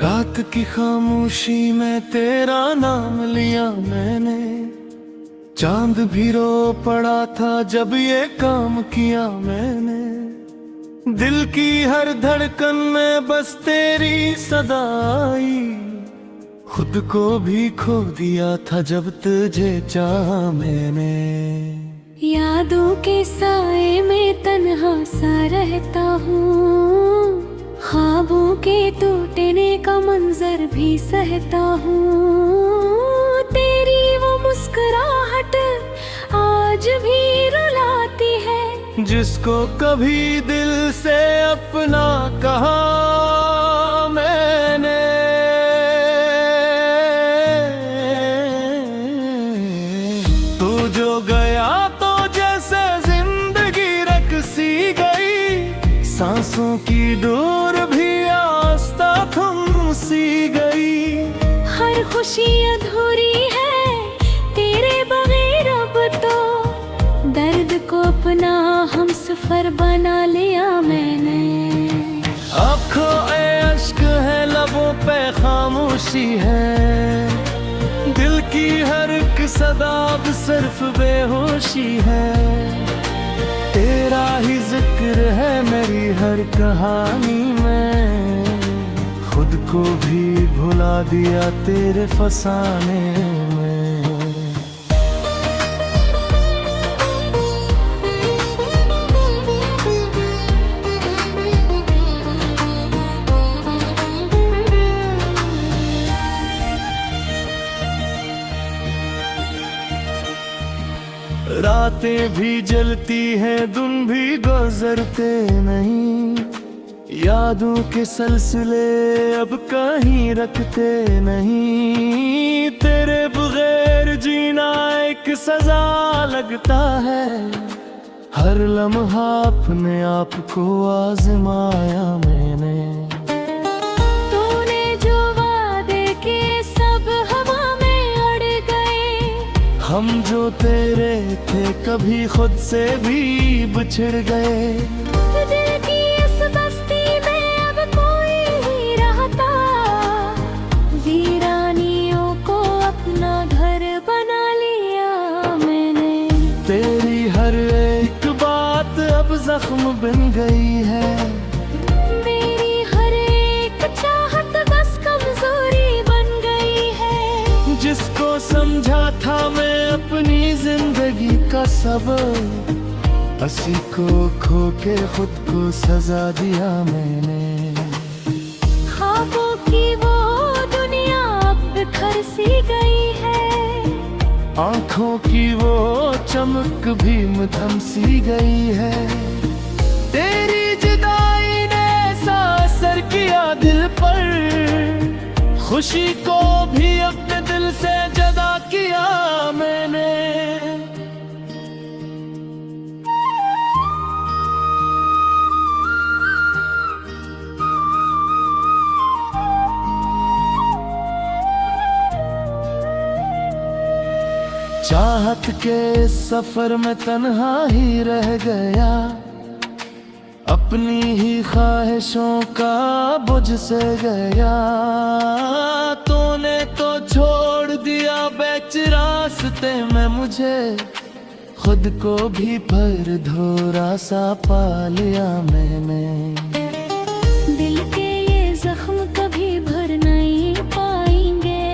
रात की खामोशी में तेरा नाम लिया मैंने, चांद भी रो पड़ा था जब ये काम किया मैंने। दिल की हर धड़कन में बस तेरी सदा आई, खुद को भी खो दिया था जब तुझे चाहा मैंने। यादों के साए में तन्हा सा रहता हूँ, ख्वाबों के टूटने का मंजर भी सहता हूँ। तेरी वो मुस्कुराहट आज भी रुलाती है, जिसको कभी दिल से अपना कहा मैंने। तू जो गया तो जैसे जिंदगी रकसी गई, सांसों की डोर भी आस्ता थम सी गई। हर खुशी अधूरी है तेरे बगैर, अब तो दर्द को अपना हम सफर बना लिया मैंने। आँखों ए अश्क है, लबों पे खामोशी है, दिल की हर एक सदा अब सिर्फ बेहोशी है। तेरा ही जिक्र है मेरी हर कहानी में, खुद को भी भुला दिया तेरे फसाने में। रातें भी जलती हैं, दिन भी गुजरते नहीं, यादों के सिलसिले अब कहीं रखते नहीं। तेरे बगैर जीना एक सजा लगता है, हर लम्हा अपने आप को आजमाया मैंने। तूने जो वादे किए सब हवा में उड़ गए, हम जो तेरे थे कभी खुद से भी बिछड़ गए। दिल की इस बस्ती में अब कोई ही रहता, वीरानियों को अपना घर बना लिया मैंने। तेरी हर एक बात अब जख्म बन गई है, मेरी हर एक चाहत बस कमजोरी बन गई है। जिसको समझा था मैं अपनी जिंदगी का सबक, हंसी को खो के खुद को सजा दिया मैंने। ख्वाबों की वो दुनिया अब बिखर सी गई है, आँखों की वो चमक भी मथम सी गई है। तेरी जुदाई ने ऐसा असर किया दिल पर, खुशी को भी अपने दिल से जुदा किया मैंने। चाहत के सफर में तन्हा ही रह गया, अपनी ही ख्वाहिशों का बुझ से गया। तूने तो छोड़ दिया बेच रास्ते में मुझे, खुद को भी पर धोरा सा पा लिया मैंने। दिल के ये जख्म कभी भर नहीं पाएंगे,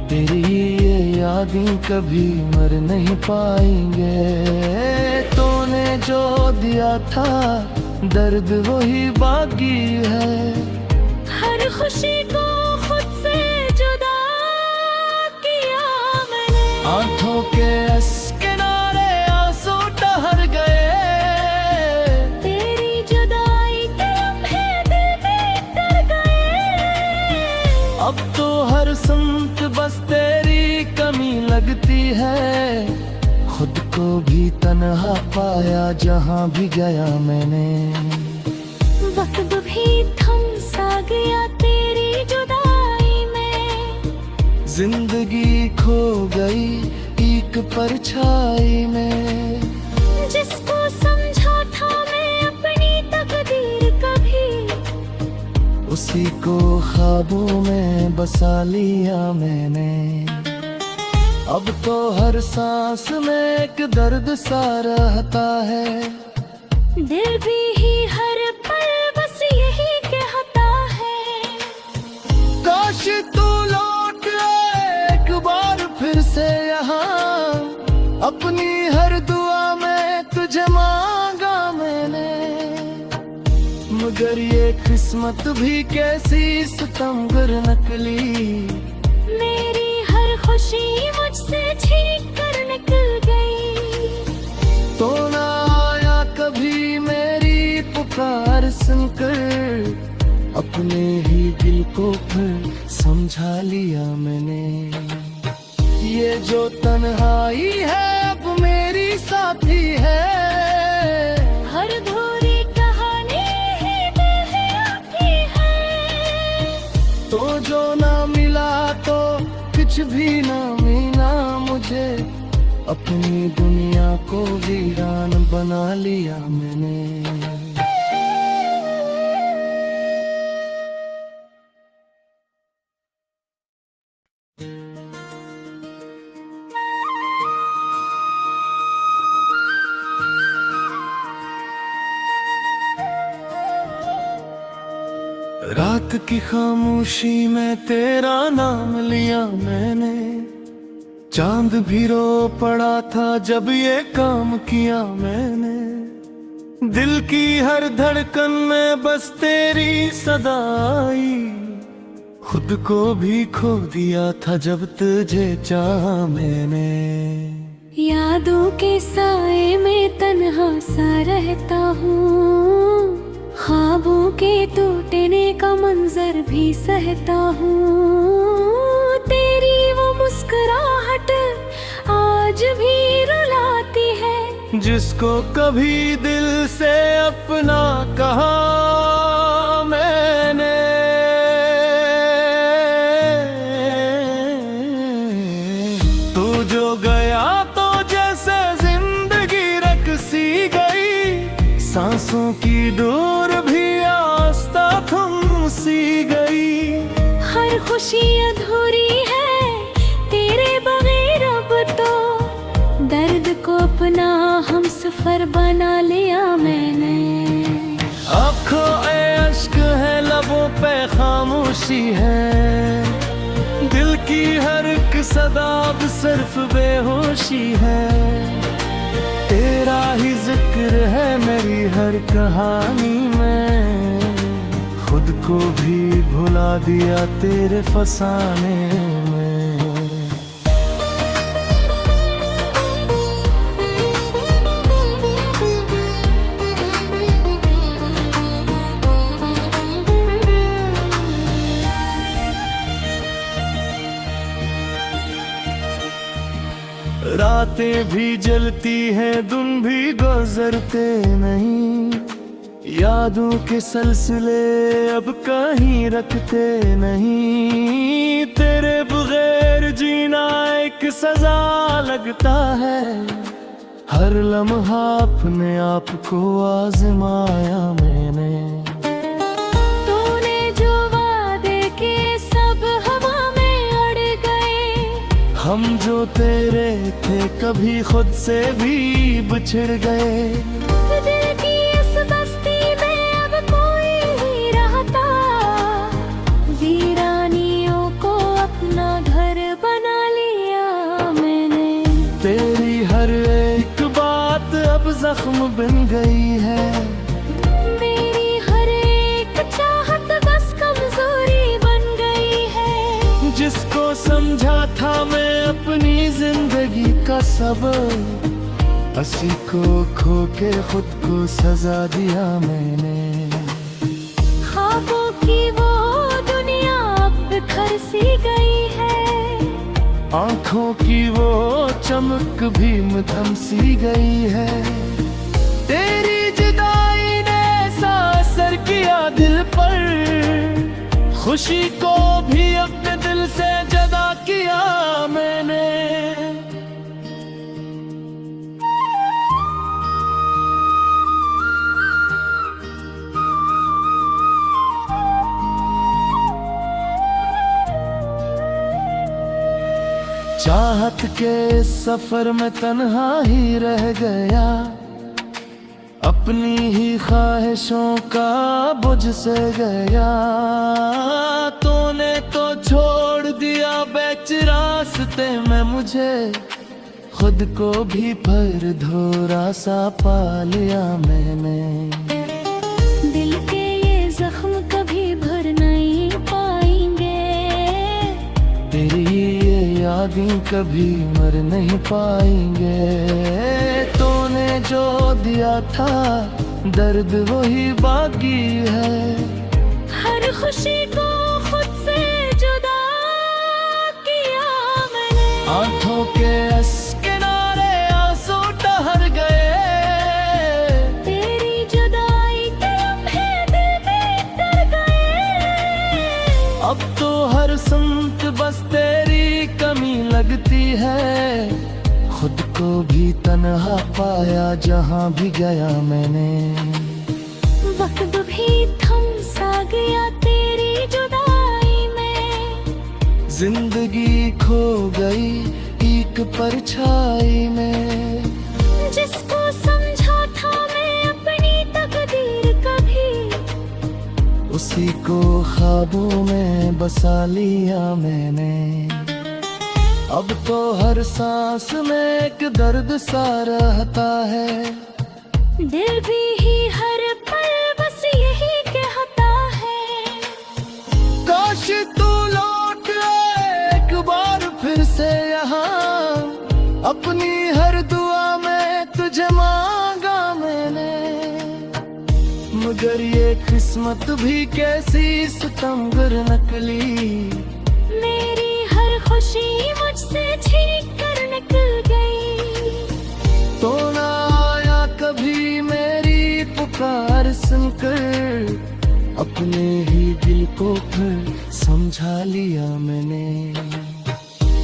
तेरी ये यादें कभी मर नहीं पाएंगे। तूने जो दिया था दर्द वही बाकी है, हर खुशी को खुद से जुदा किया मैंने। आंखों के इस किनारे आंसू ठहर गए, तेरी जुदाई के लम्हे दिल में डर गए। अब तो हर संत बस तेरी कमी लगती है, खुद को भी तन्हा पाया जहाँ भी गया मैंने। वक्त भी थम सा गया तेरी जुदाई में, जिंदगी खो गई एक परछाई में। जिसको समझा था मैं अपनी तकदीर कभी, उसी को ख्वाबों में बसा लिया मैंने। अब तो हर सांस में एक दर्द सा रहता है, दिल भी ही हर पल बस यही कहता है। काश तू लौट आए एक बार फिर से यहाँ, अपनी हर दुआ में तुझे मांगा मैंने। मगर ये किस्मत भी कैसी सितमगर निकली, मेरी हर खुशी मुझसे छीन कर निकल गई। तो ना आया कभी मेरी पुकार सुनकर, अपने ही दिल को फिर समझा लिया मैंने। ये जो तन्हाई है अब मेरी साथी है, हर अधूरी कहानी ही दिल है आपकी है। तो जो ना मिला तो कुछ भी ना मिला मुझे, अपनी दुनिया को वीरान बना लिया मैंने। रात की खामोशी में तेरा नाम लिया मैंने, चांद भी रो पड़ा था जब ये काम किया मैंने। दिल की हर धड़कन में बस तेरी सदा आई, खुद को भी खो दिया था जब तुझे चाहा मैंने। यादों के साए में तन्हा सा रहता हूँ, ख्वाबों के टूटने का मंजर भी सहता हूँ। तेरी वो मुस्कुराहट आज भी रुलाती है, जिसको कभी दिल से अपना कहा मैंने। तू जो गया तो जैसे जिंदगी रकसी गई, सांसों की डोर भी आस्था थम सी गई। हर खुशी अधूरी है तेरे बगैर अब तो, दर्द को अपना हम सफर बना लिया मैंने। आँखों ए अश्क है, लबों पे खामोशी है, दिल की हर एक सदा अब सिर्फ बेहोशी है। तेरा ही जिक्र है मेरी हर कहानी में, खुद को भी भुला दिया तेरे फसाने में। रातें भी जलती हैं, दिन भी गुजरते नहीं, यादों के सिलसिले अब कहीं रखते नहीं। तेरे बगैर जीना एक सजा लगता है, हर लम्हा अपने आप को आजमाया मैंने। तूने जो वादे किए सब हवा में उड़ गए, हम जो तेरे थे कभी खुद से भी बिछड़ गए। दिल की इस बस्ती में अब कोई नहीं रहता, वीरानियों को अपना घर बना लिया मैंने। तेरी हर एक बात अब जख्म बन गई है, मेरी हर एक चाहत बस कमजोरी बन गई है। जिसको समझा था मैं अपनी जिंदगी का सबब, हंसी को खो के खुद को सजा दिया मैंने। ख्वाबों की वो दुनिया अब बिखर सी गई है, आंखों की वो चमक भी मथम सी गई है। तेरी जुदाई ने ऐसा असर किया दिल पर, खुशी को भी अपने दिल से जुदा किया मैंने। चाहत के सफर में तन्हा ही रह गया, अपनी ही ख्वाहिशों का बुझ से गया। तूने तो छोड़ दिया बेच रास्ते में मुझे, खुद को भी पर धोरा सा पा लिया मैंने। दिल के ये जख्म कभी भर नहीं पाएंगे, तेरी ये यादें कभी मर नहीं पाएंगे। तूने जो दिया था दर्द वही बाकी है, हर खुशी को खुद से जुदा किया मैंने। आंखों के इस किनारे आंसू ठहर गए, तेरी जुदाई के लम्हे दिल में डर गए। अब तो हर संत बस तेरी कमी लगती है, खुद को भी तन्हा पाया जहां भी गया मैंने। वक्त भी थम सा गया तेरी जुदाई में, जिंदगी खो गई एक परछाई में। जिसको समझा था मैं अपनी तकदीर कभी, उसी को ख्वाबों में बसा लिया मैंने। अब तो हर सांस में एक दर्द सा रहता है, दिल भी ही हर पल बस यही कहता है। काश तू लौट आए एक बार फिर से यहाँ, अपनी हर दुआ में तुझे मांगा मैंने। मगर ये किस्मत भी कैसी सितमगर निकली, मेरी हर खुशी मुझसे छीन कर निकल गई। तो ना आया कभी मेरी पुकार सुनकर, अपने ही दिल को फिर समझा लिया मैंने।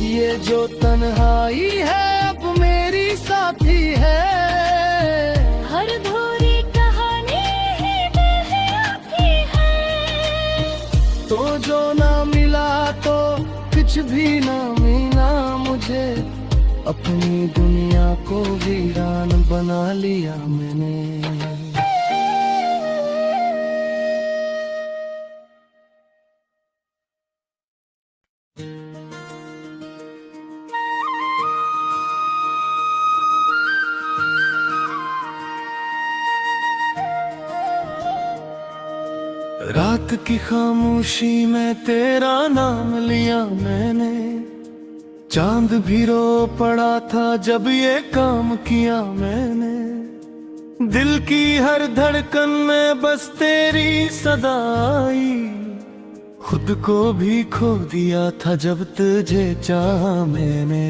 ये जो तन्हाई है अब मेरी साथी है, हर धूरी कहानी ही दिल है आपकी है। तो जो ना मिला तो कुछ भी ना मिला मुझे, अपनी दुनिया को वीरान बना लिया मैंने। रात की खामोशी में तेरा नाम लिया मैंने, चांद भी रो पड़ा था जब ये काम किया मैंने। दिल की हर धड़कन में बस तेरी सदा आई, खुद को भी खो दिया था जब तुझे चाहा मैंने।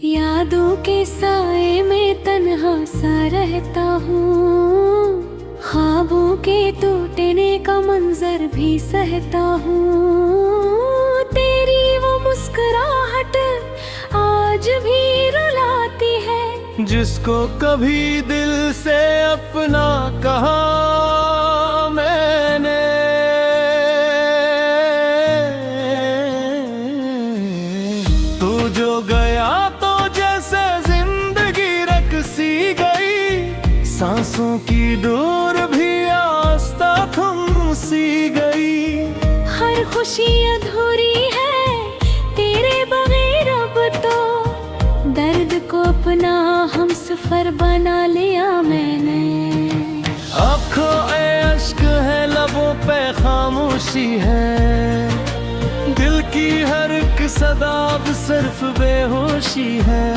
यादों के साए में तन्हा सा रहता हूँ, ख्वाबों के टूटने का मंजर भी सहता हूँ। तेरी वो मुस्कुराहट आज भी रुलाती है, जिसको कभी दिल से अपना कहा मैंने। तू जो गया तो जैसे जिंदगी रकसी गई, सांसों की डोर भी आस्था थम सी गई। हर खुशी अधूरी है तेरे बगैर, अब तो दर्द को अपना हम सफर बना लिया मैंने। आँखों ए अश्क है, लबों पे खामोशी है, दिल की हर एक सदा अब सिर्फ बेहोशी है।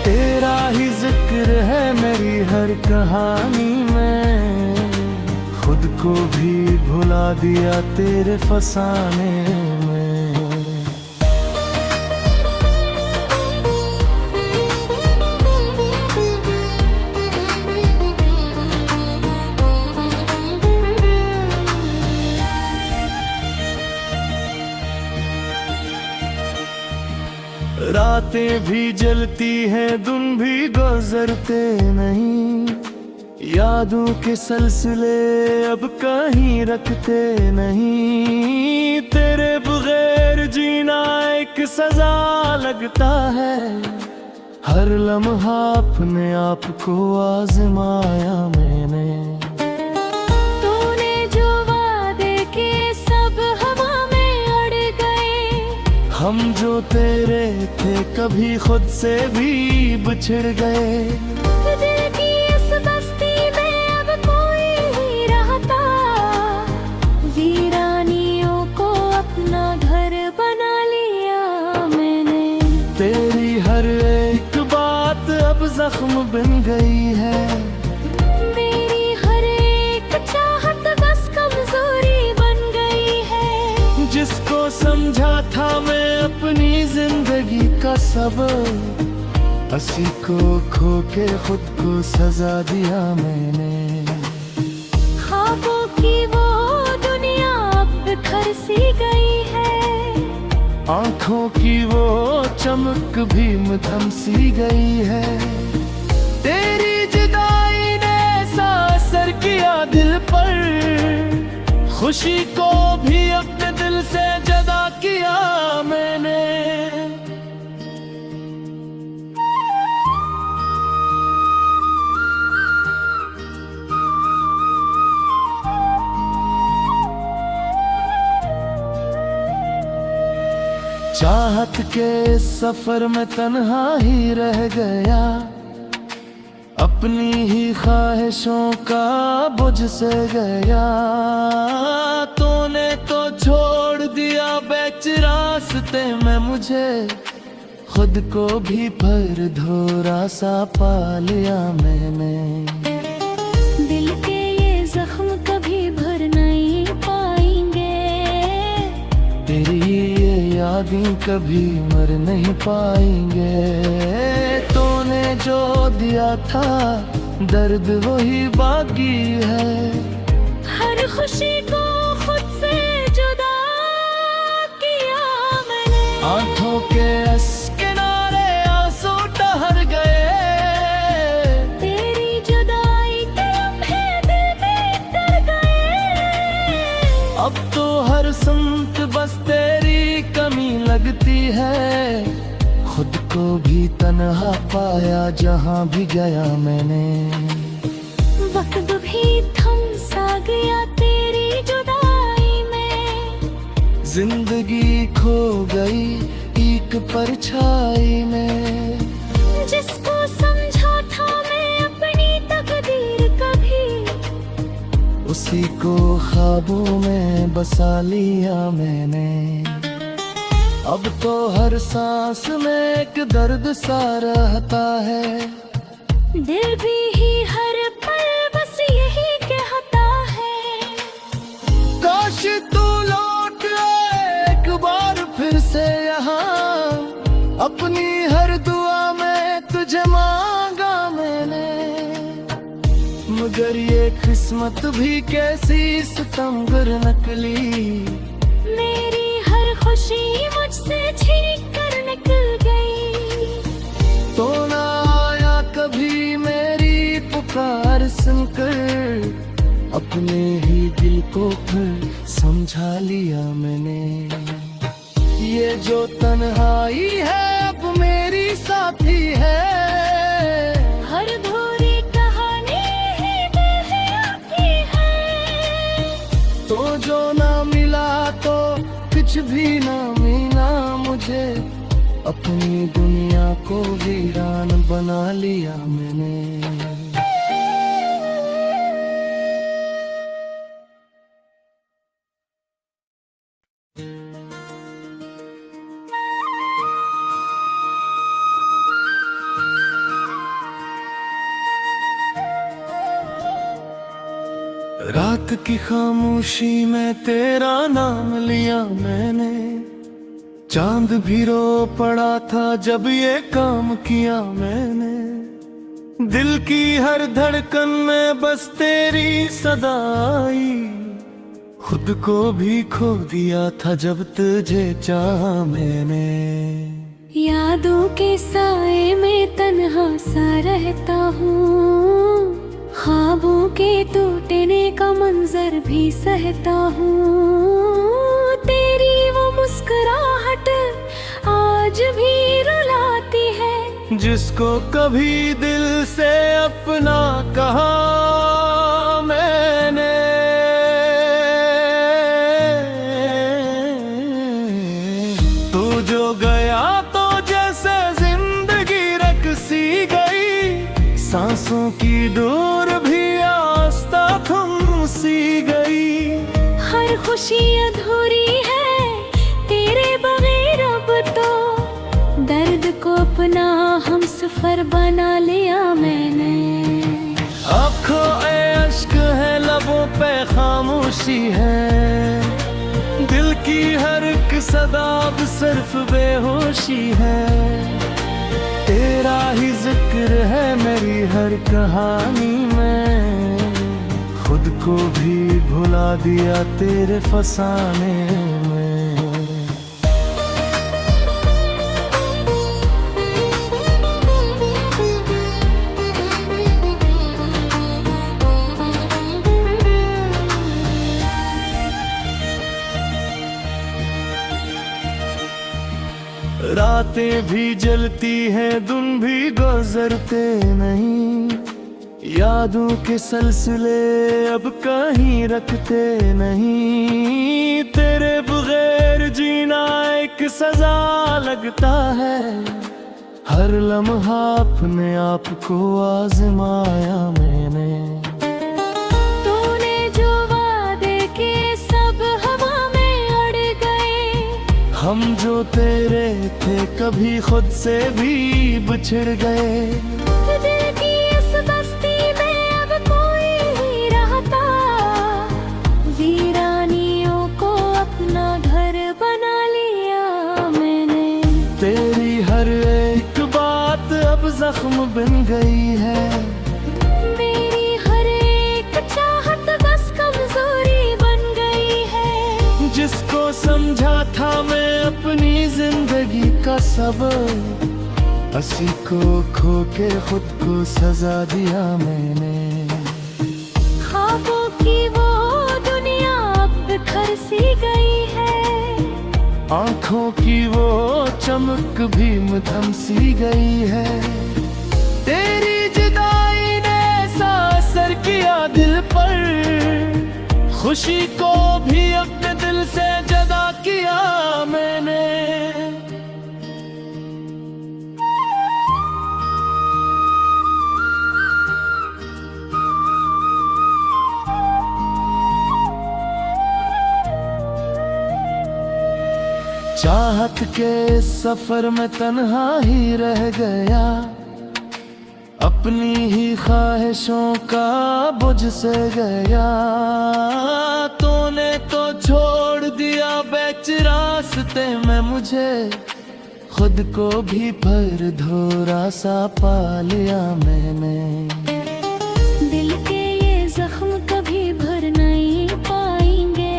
तेरा ही जिक्र है मेरी हर कहानी में, खुद को भी भुला दिया तेरे फसाने में। रातें भी जलती हैं, दिन भी गुजरते नहीं, यादों के सिलसिले अब कहीं रखते नहीं, तेरे बगैर जीना एक सजा लगता है। हर लम्हा अपने आप को आजमाया मैंने, तूने जो वादे किए सब हवा में अड़ गए। हम जो तेरे थे कभी खुद से भी बिछड़ गए। दिल की इस बस्ती में अब कोई नहीं रहता, वीरानियों को अपना घर बना लिया मैंने। तेरी हर एक बात अब जख्म बन गई है, मेरी हर एक चाहत बस कमजोरी बन गई है। जिसको समझा था मैं अपनी जिंदगी का सबब, हंसी को खो के खुद को सजा दिया मैंने। ख्वाबों की वो दुनिया अब बिखर सी गई है, आंखों की वो चमक भी मधम सी गई है। तेरी जुदाई ने ऐसा असर किया दिल पर, खुशी को भी अपने दिल से जुदा किया मैंने। चाहत के सफर में तन्हा ही रह गया, अपनी ही ख्वाहिशों का बुझ से गया। तूने तो छोड़ दिया बेच रास्ते में मुझे, खुद को भी पर धोरा सा पा लिया मैंने। दिल के ये जख्म कभी भर नहीं पाएंगे, तेरी ये यादें कभी मर नहीं पाएंगे। तूने जो दिया था दर्द वही बाकी है, हर खुशी को खुद से जुदा किया मैंने। आंखों के इस किनारे आंसू ठहर गए, तेरी जुदाई के लम्हे दिल में डर गए। अब तो हर संत बस तेरी कमी लगती है। खुद को भी तन्हा पाया जहां भी गया मैंने। वक्त भी थम सा गया तेरी जुदाई में, जिंदगी खो गई एक परछाई में। जिसको समझा था मैं अपनी तकदीर कभी, उसी को ख्वाबों में बसा लिया मैंने। अब तो हर सांस में एक दर्द सा रहता है, दिल भी ही हर पल बस यही कहता है। काश तू लौट आए एक बार फिर से यहाँ, अपनी हर दुआ में तुझे मांगा मैंने। मगर ये किस्मत भी कैसी सितमगर निकली, मेरी हर खुशी मुझसे छीन कर निकल गई। तो ना आया कभी मेरी पुकार सुनकर, अपने ही दिल को फिर समझा लिया मैंने। ये जो तन्हाई है अब मेरी साथी है, हर धूरी कहानी ही दिल है आपकी है। तो जो ना मिला तो कुछ भी ना मिला मुझे, अपनी दुनिया को वीरान बना लिया मैंने। रात की खामोशी में तेरा नाम लिया मैंने, चांद भी रो पड़ा था जब ये काम किया मैंने। दिल की हर धड़कन में बस तेरी सदा आई, खुद को भी खो दिया था जब तुझे चाहा मैंने। यादों के साए में तन्हा सा रहता हूँ, ख्वाबों के टूटने का मंजर भी सहता हूँ। तेरी वो मुस्कुराहट आज भी रुलाती है। जिसको कभी दिल से अपना कहा मैंने, तू जो गया तो जैसे जिंदगी रकसी गई, सांसों की डोर भी आस्ता थम सी गई। हर खुशी अधूरी है तेरे बगैर, अब तो दर्द को अपना हम सफर बना लिया मैंने। आँखों ए अश्क है, लबों पे खामोशी है, दिल की हर एक सदा अब सिर्फ बेहोशी है। तेरा ही जिक्र है मेरी हर कहानी में, खुद को भी भुला दिया तेरे फसाने में। रातें भी जलती हैं, दिन भी गुजरते नहीं, यादों के सिलसिले अब कहीं रखते नहीं। तेरे बगैर जीना एक सजा लगता है, हर लम्हा अपने आप को आजमाया मैंने। तूने जो वादे के सब हवा में अड़ गए, हम जो तेरे थे कभी खुद से भी बिछड़ गए। दिल की इस बस्ती में अब कोई नहीं रहता, वीरानियों को अपना घर बना लिया मैंने। तेरी हर एक बात अब जख्म बन गई है, मेरी हर एक चाहत बस कमजोरी बन गई है। जिसको समझा था मैं अपनी जिंदगी का सबब, हंसी को खो के खुद को सजा दिया मैंने। ख्वाबों की वो दुनिया अब बिखर सी गई है, आंखों की वो चमक भी मधम सी गई है। तेरी जुदाई ने ऐसा असर किया दिल पर, खुशी को भी अपने दिल से जुदा किया मैंने। चाहत के सफर में तन्हा ही रह गया, अपनी ही ख्वाहिशों का बुझ से गया। तूने तो छोड़ दिया बेच रास्ते में मुझे, खुद को भी पर धोरा सा पा लिया मैंने। दिल के ये जख्म कभी भर नहीं पाएंगे,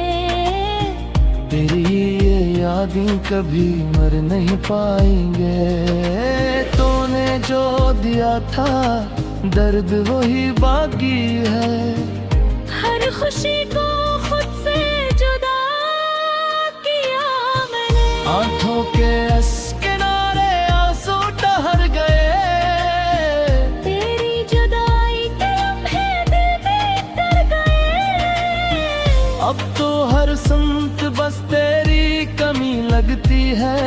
तेरी ये यादें कभी मर नहीं पाएंगे। तूने जो दिया था दर्द वही बाकी है, हर खुशी को खुद से जुदा किया मैंने। आंखों के इस किनारे आंसू ठहर गए, तेरी जुदाई के लम्हे दिल में डर गए। अब तो हर संत बस तेरी कमी लगती है,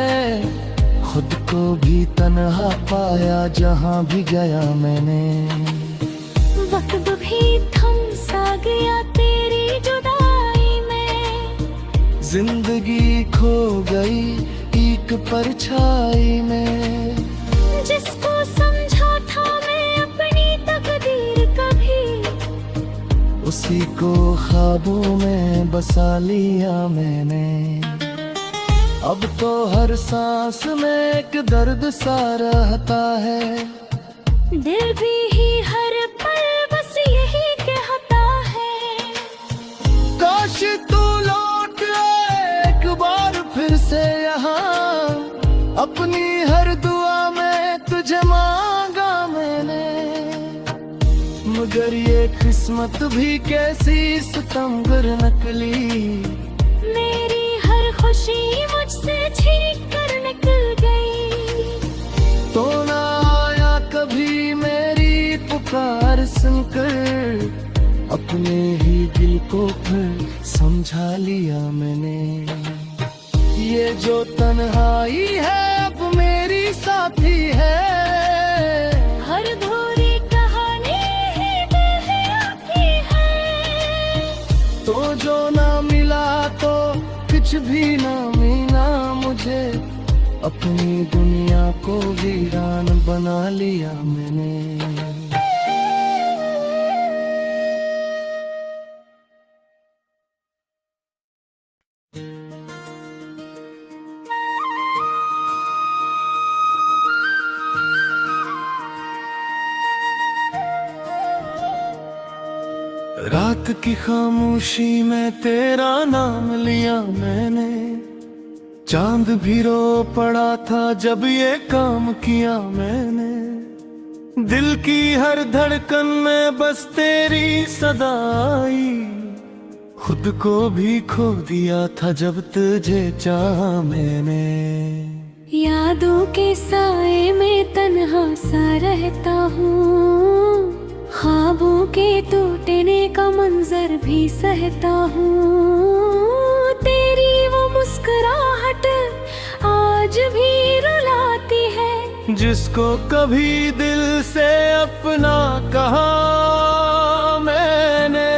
खुद को भी तन्हा पाया जहां भी गया मैंने। वक्त भी थम सा गया तेरी जुदाई में, जिंदगी खो गई एक परछाई में। जिसको समझा था मैं अपनी तकदीर कभी, उसी को ख्वाबों में बसा लिया मैंने। अब तो हर सांस में एक दर्द सा रहता है, दिल भी ही हर पल बस यही कहता है। काश तू लौट आए एक बार फिर से यहाँ, अपनी हर दुआ में तुझे मांगा मैंने। मगर ये किस्मत भी कैसी सितमगर नकली। मेरी हर खुशी मुझसे छीन कर निकल गई। तो ना आया कभी मेरी पुकार सुनकर, अपने ही दिल को फिर समझा लिया मैंने। ये जो तन्हाई है अब मेरी साथी है, हर धूरी कहानी ही दिल है आपकी है। तो जो ना मिला तो कुछ भी ना मिला मुझे, अपनी दुनिया को वीरान बना लिया मैंने। रात की खामोशी में तेरा नाम लिया मैंने, चांद भी रो पड़ा था जब ये काम किया मैंने। दिल की हर धड़कन में बस तेरी सदा आई, खुद को भी खो दिया था जब तुझे चाहा मैंने। यादों के साए में तन्हा सा रहता हूँ, ख्वाबों के टूटने का मंजर भी सहता हूँ। तेरी वो मुस्कुराहट आज भी रुलाती है, जिसको कभी दिल से अपना कहा मैंने।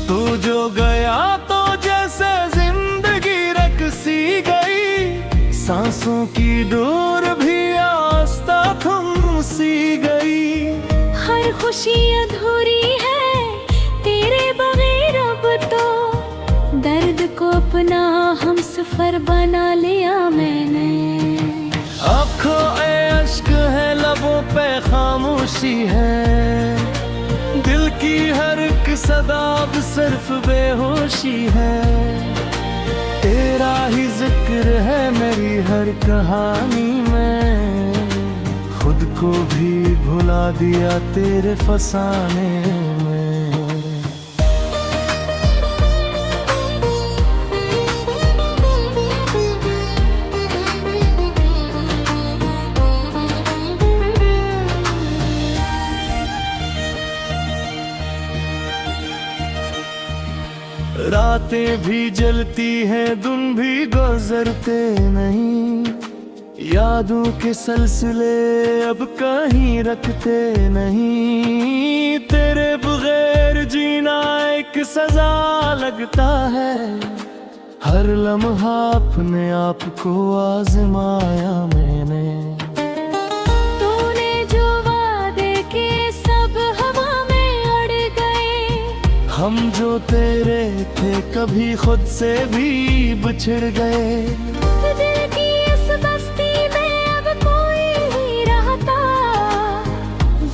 तू जो गया तो जैसे जिंदगी रकसी गई, सांसों की डोर भी आस्ता थम सी गई। हर खुशी अधूरी है तेरे बगैर अब तो, दर्द को अपना हम सफर बना लिया मैंने। आँखों ए अश्क है, लबों पे खामोशी है, दिल की हर एक सदा अब सिर्फ बेहोशी है। तेरा ही जिक्र है मेरी हर कहानी में, खुद को भी भुला दिया तेरे फसाने में। रातें भी जलती हैं, दिन भी गुजरते नहीं, यादों के सिलसिले अब कहीं रखते नहीं। तेरे बगैर जीना एक सजा लगता है, हर लम्हा अपने आप को आजमाया मैंने। तूने जो वादे के सब हवा में उड़ गए, हम जो तेरे थे कभी खुद से भी बिछड़ गए। दिल की इस बस्ती में अब कोई नहीं रहता,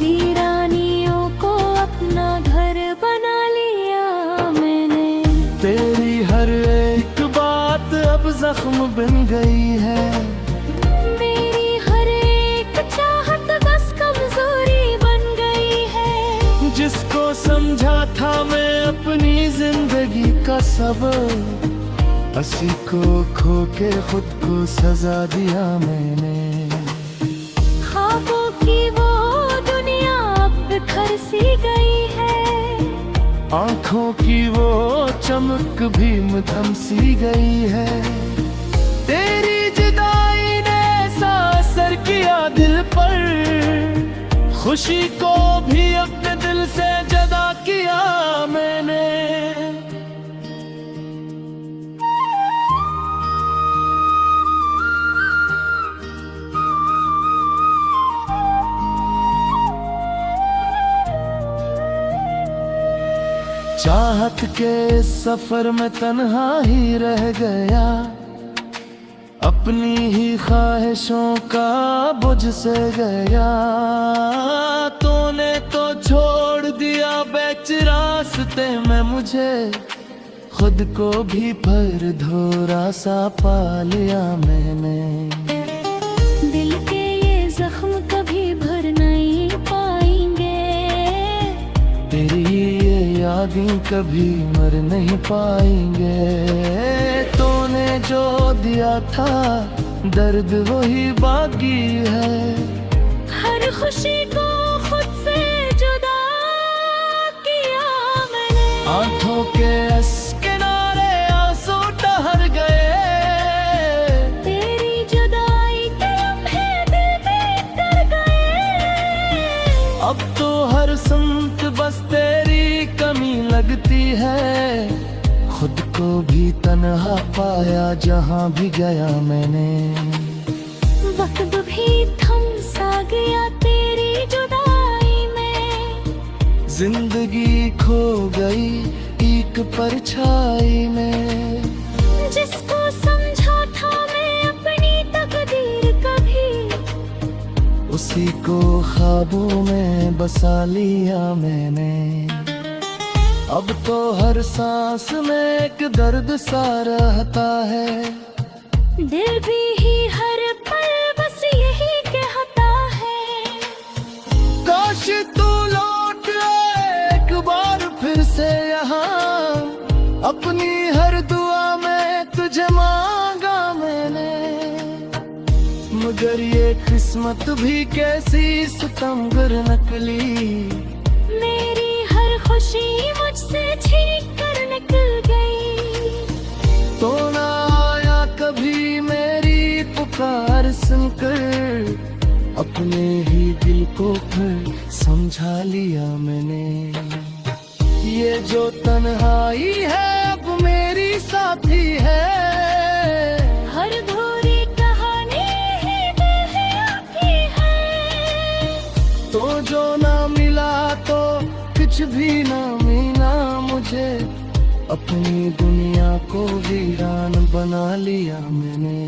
वीरानियों को अपना घर बना लिया मैंने। तेरी हर एक बात अब जख्म बन गई है, मेरी हर एक चाहत बस कमजोरी बन गई है। जिसको समझा था मैं अपनी जिंदगी का सबक, हंसी को खो के खुद को सजा दिया मैंने। ख्वाबों की वो दुनिया अब बिखर सी गई है, आंखों की वो चमक भी मधम सी गई है। तेरी जुदाई ने ऐसा असर किया दिल पर, खुशी को भी अपने दिल से जुदा किया मैंने। चाहत के सफर में तन्हा ही रह गया, अपनी ही ख्वाहिशों का बुझ से गया। तूने तो छोड़ दिया बेच रास्ते में मुझे, खुद को भी पर धोरा सा पा लिया मैंने। दिल के ये जख्म कभी भर नहीं पाएंगे। तेरी ये यादें कभी मर नहीं पाएंगे। तूने जो दिया था दर्द वही बाकी है। हर खुशी को खुद से जुदा किया मैंने। आंखों के इस किनारे आंसू ठहर गए। तेरी जुदाई के लम्हे दिल में कर गए। अब तो हर संत बस तेरी कमी लगती है। खुद को भी तन्हा पाया जहाँ भी गया मैंने। वक्त भी थम सा गया तेरी जुदाई में। जिंदगी खो गई एक परछाई में। जिसको समझा था मैं अपनी तकदीर कभी, उसी को ख्वाबों में बसा लिया मैंने। अब तो हर सांस में एक दर्द सा रहता है। दिल भी ही हर पल बस यही कहता है। काश तू लौट आए एक बार फिर से यहाँ। अपनी हर दुआ में तुझे मांगा मैंने। मगर ये किस्मत भी कैसी सितमगर नकली। मेरी हर खुशी मुझसे छीन कर निकल गई। तो ना आया कभी मेरी पुकार सुनकर। अपने ही दिल को फिर समझा लिया मैंने। ये जो तन्हाई है अब मेरी साथी है। हर धूरी कहानी ही दिल है आकी है। तो जो ना मिला तो कुछ भी ना मिला मुझे। अपनी दुनिया को वीरान बना लिया मैंने।